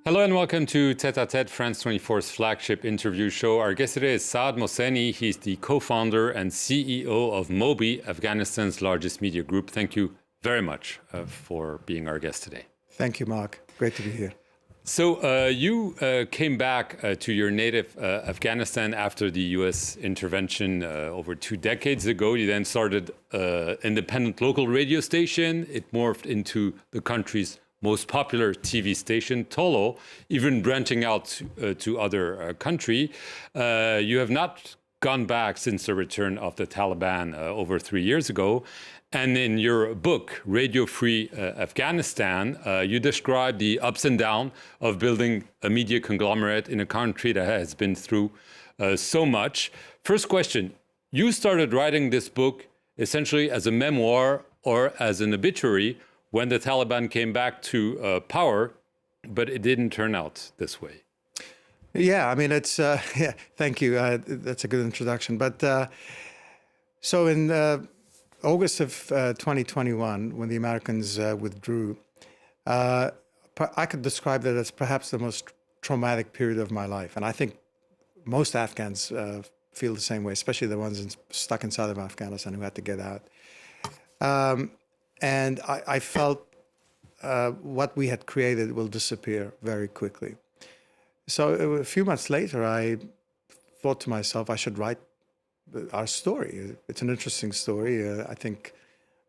Hello and welcome to Tête à Tête, France 24's flagship interview show. Our guest today is Saad Mohseni. He's the co-founder and CEO of Moby, Afghanistan's largest media group. Thank you very much for being our guest today. Thank you, Mark. Great to be here. So you came back to your native Afghanistan after the U.S. intervention over 2 decades ago. You then started an independent local radio station. It morphed into the country's most popular TV station, Tolo, even branching out to other country. You have not gone back since the return of the Taliban over 3 years ago. And in your book, Radio Free Afghanistan, you describe the ups and downs of building a media conglomerate in a country that has been through so much. First question, you started writing this book essentially as a memoir or as an obituary when the Taliban came back to power, but it didn't turn out this way. Yeah, I mean, it's, yeah, thank you. That's a good introduction. But so in August of 2021, when the Americans withdrew, I could describe that as perhaps the most traumatic period of my life. And I think most Afghans feel the same way, especially the ones stuck inside of Afghanistan who had to get out. And I felt what we had created will disappear very quickly. So a few months later, I thought to myself, I should write our story. It's an interesting story. I think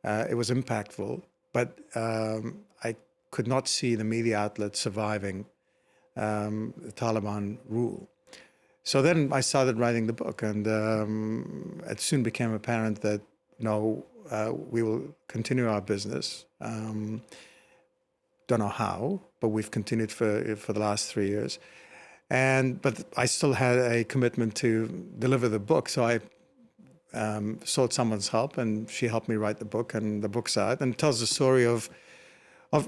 it was impactful, but I could not see the media outlet surviving the Taliban rule. So then I started writing the book, and it soon became apparent that, no, we will continue our business. Don't know how, but we've continued for the last 3 years. But I still had a commitment to deliver the book. So I sought someone's help, and she helped me write the book, and the book's out. And it tells the story of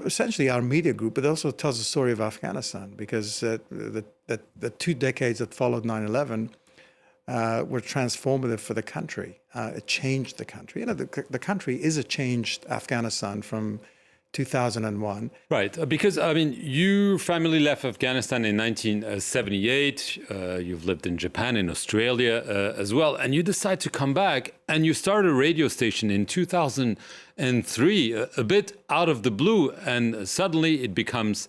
essentially our media group, but it also tells the story of Afghanistan, because the 2 decades that followed 9/11 were transformative for the country. It changed the country. You know, the country is a changed Afghanistan from 2001. Right, because, I mean, your family left Afghanistan in 1978. You've lived in Japan, in Australia as well, and you decide to come back, and you start a radio station in 2003, a bit out of the blue, and suddenly it becomes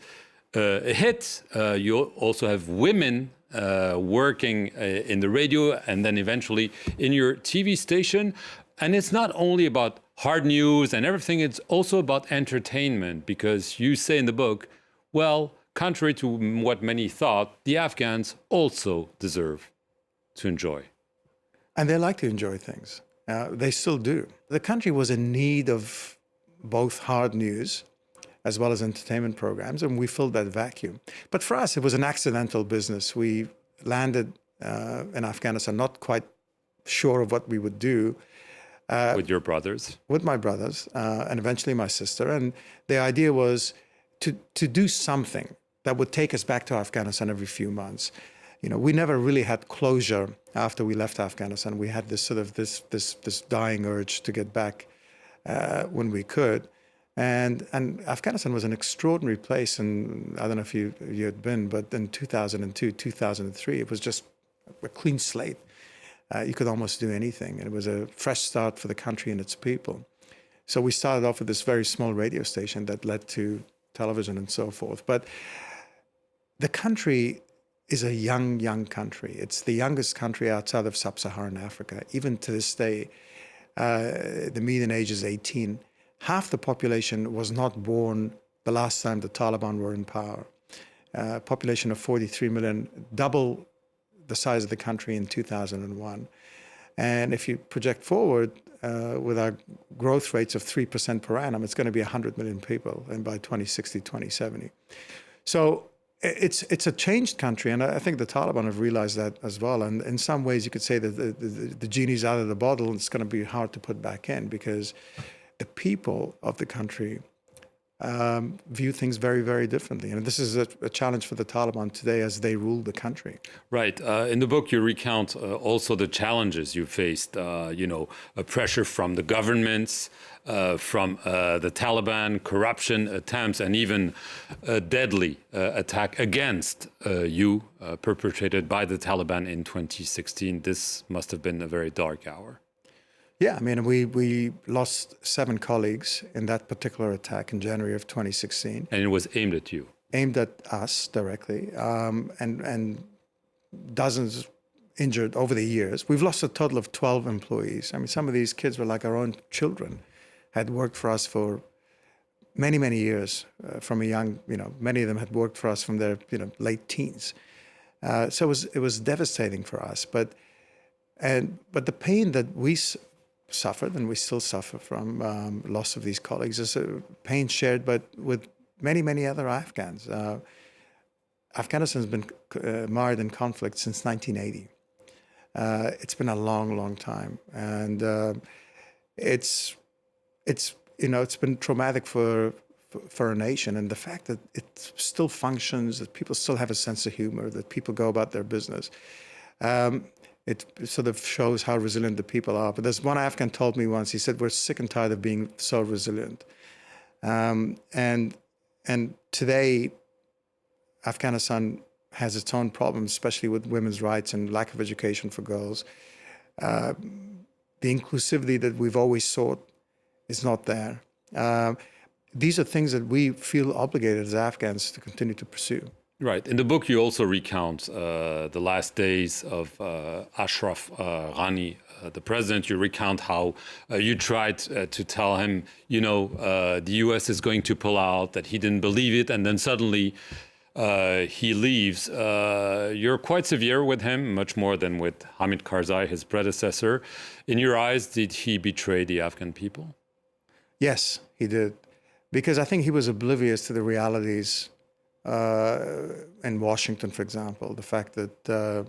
a hit. You also have women working in the radio and then eventually in your TV station. And it's not only about hard news and everything, it's also about entertainment, because you say in the book, well, contrary to what many thought, the Afghans also deserve to enjoy. And they like to enjoy things. They still do. The country was in need of both hard news as well as entertainment programs, and we filled that vacuum. But for us, it was an accidental business. We landed in Afghanistan not quite sure of what we would do. With your brothers? With my brothers, and eventually my sister. And the idea was to do something that would take us back to Afghanistan every few months. You know, we never really had closure after we left Afghanistan. We had this sort of this dying urge to get back when we could. And Afghanistan was an extraordinary place. And I don't know if you had been, but in 2002, 2003, it was just a clean slate. You could almost do anything. And it was a fresh start for the country and its people. So we started off with this very small radio station that led to television and so forth. But the country is a young country. It's the youngest country outside of sub-Saharan Africa. Even to this day, the median age is 18. Half the population was not born the last time the Taliban were in power. Population of 43 million, double the size of the country in 2001. And if you project forward with our growth rates of 3% per annum, it's going to be 100 million people, and by 2060, 2070. So it's a changed country, and I think the Taliban have realized that as well. And in some ways, you could say that the genie's out of the bottle, and it's going to be hard to put back in, because the people of the country view things very, very differently. And this is a challenge for the Taliban today as they rule the country. Right. In the book, you recount also the challenges you faced, pressure from the governments, from the Taliban, corruption attempts, and even a deadly attack against you perpetrated by the Taliban in 2016. This must have been a very dark hour. Yeah, I mean, we lost 7 colleagues in that particular attack in January of 2016. And it was aimed at you. Aimed at us directly, and dozens injured over the years. We've lost a total of 12 employees. I mean, some of these kids were like our own children, had worked for us for many, many years from a young, many of them had worked for us from their, late teens. So it was devastating for us. But the pain that we suffered, and we still suffer from loss of these colleagues, is a pain shared but with many, many other Afghans. Afghanistan's been mired in conflict since 1980. It's been a long, long time, and it's been traumatic for a nation. And the fact that it still functions, that people still have a sense of humor, that people go about their business, it sort of shows how resilient the people are. But there's one Afghan told me once, he said, we're sick and tired of being so resilient. And today, Afghanistan has its own problems, especially with women's rights and lack of education for girls. The inclusivity that we've always sought is not there. These are things that we feel obligated as Afghans to continue to pursue. Right. In the book, you also recount the last days of Ashraf Ghani, the president. You recount how you tried to tell him, the U.S. is going to pull out, that he didn't believe it, and then suddenly he leaves. You're quite severe with him, much more than with Hamid Karzai, his predecessor. In your eyes, did he betray the Afghan people? Yes, he did. Because I think he was oblivious to the realities in Washington, for example, the fact that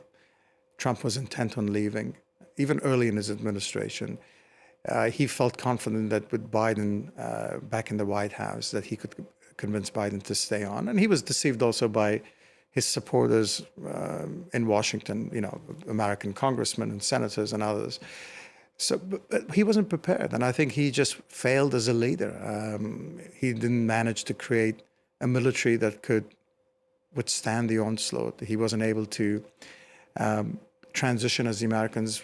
Trump was intent on leaving, even early in his administration. He felt confident that with Biden back in the White House, that he could convince Biden to stay on. And he was deceived also by his supporters in Washington, American congressmen and senators and others. So but he wasn't prepared. And I think he just failed as a leader. He didn't manage to create a military that could withstand the onslaught. He wasn't able to transition as the Americans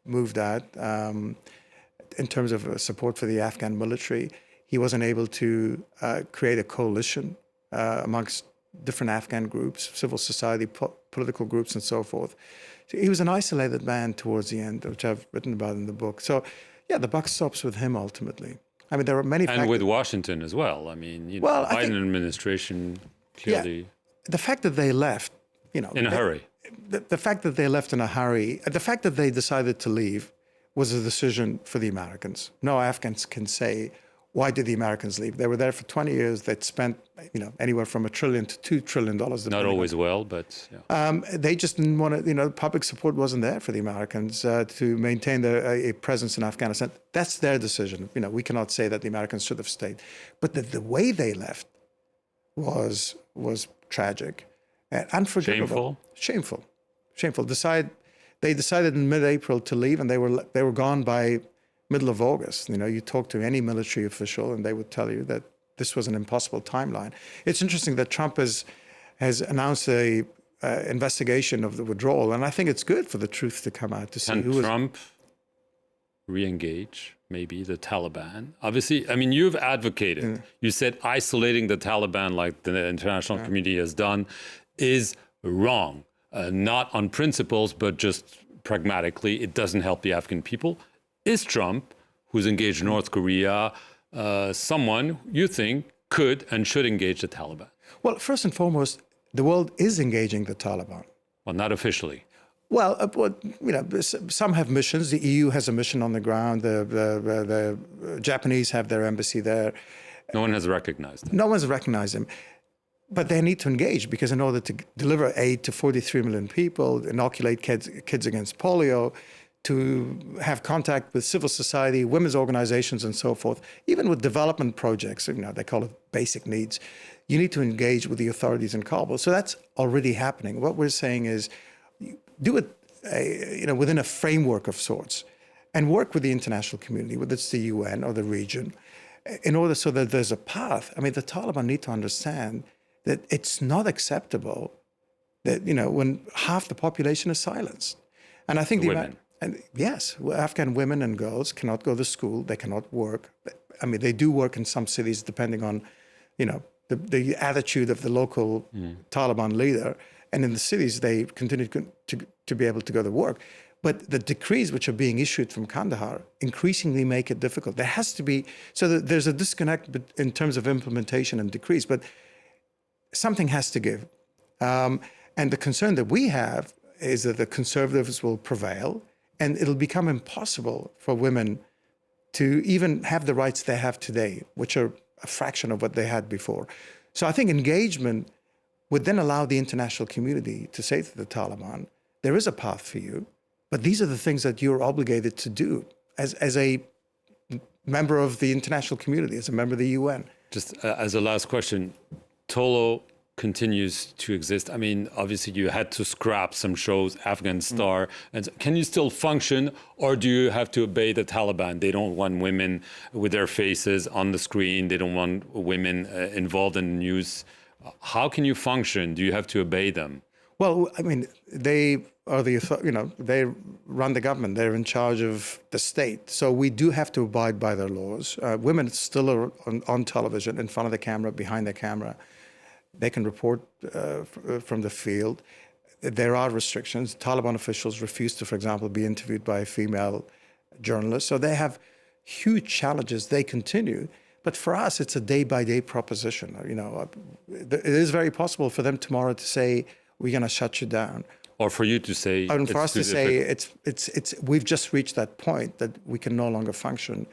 moved out in terms of support for the Afghan military. He wasn't able to create a coalition amongst different Afghan groups, civil society, political groups, and so forth. So he was an isolated man towards the end, which I've written about in the book. So, yeah, the buck stops with him ultimately. I mean, there are many. And with Washington as well. I mean, the Biden administration clearly. Yeah, the fact that they left, in a hurry. The fact that they left in a hurry, the fact that they decided to leave was a decision for the Americans. No Afghans can say, why did the Americans leave? They were there for 20 years. They'd spent, anywhere from $1 trillion to $2 trillion. Not always well, but yeah. They just didn't want to, public support wasn't there for the Americans to maintain a presence in Afghanistan. That's their decision. We cannot say that the Americans should have stayed. But the way they left was tragic and unforgivable. Shameful. They decided in mid-April to leave, and they were gone by middle of August. You talk to any military official and they would tell you that this was an impossible timeline. It's interesting that Trump has announced a investigation of the withdrawal, and I think it's good for the truth to come out to see who was. Can Trump re-engage maybe the Taliban? Obviously, I mean, you've advocated, you said isolating the Taliban like the international community has done is wrong, not on principles, but just pragmatically. It doesn't help the Afghan people. Is Trump, who's engaged North Korea, someone you think could and should engage the Taliban? Well, first and foremost, the world is engaging the Taliban. Well, not officially. Well, some have missions. The EU has a mission on the ground. The Japanese have their embassy there. No one has recognized them. No one's recognized them. But they need to engage, because in order to deliver aid to 43 million people, inoculate kids against polio, to have contact with civil society, women's organizations, and so forth, even with development projects, they call it basic needs, you need to engage with the authorities in Kabul. So that's already happening. What we're saying is do it within a framework of sorts and work with the international community, whether it's the UN or the region, in order so that there's a path. I mean, the Taliban need to understand that it's not acceptable that, when half the population is silenced. And I think women. And yes, Afghan women and girls cannot go to school. They cannot work. I mean, they do work in some cities depending on, the attitude of the local Taliban leader. And in the cities, they continue to be able to go to work. But the decrees which are being issued from Kandahar increasingly make it difficult. There has to be, so that there's a disconnect in terms of implementation and decrees, but something has to give. And the concern that we have is that the conservatives will prevail, and it'll become impossible for women to even have the rights they have today, which are a fraction of what they had before. So I think engagement would then allow the international community to say to the Taliban, there is a path for you, but these are the things that you're obligated to do as a member of the international community, as a member of the UN. Just as a last question, Tolo continues to exist. I mean, obviously you had to scrap some shows, Afghan Star. And can you still function, or do you have to obey the Taliban? They don't want women with their faces on the screen. They don't want women involved in the news. How can you function? Do you have to obey them? Well, I mean, they are they run the government. They're in charge of the state. So we do have to abide by their laws. Women still are on television, in front of the camera, behind the camera. They can report from the field. There are restrictions. Taliban officials refuse to, for example, be interviewed by a female journalist. So they have huge challenges. They continue. But for us, it's a day-by-day proposition. It is very possible for them tomorrow to say, we're going to shut you down. Or for you to say, and for us to say, we've just reached that point that we can no longer function.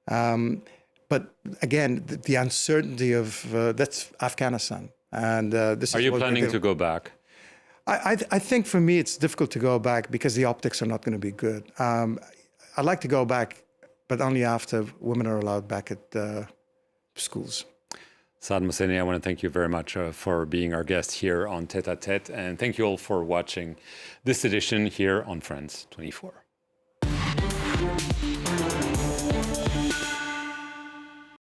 But again, the uncertainty of that's Afghanistan, and this. Are you planning to go back? I think for me it's difficult to go back because the optics are not going to be good. I'd like to go back, but only after women are allowed back at schools. Saad Mohseni, I want to thank you very much for being our guest here on Tête à Tête, and thank you all for watching this edition here on France 24.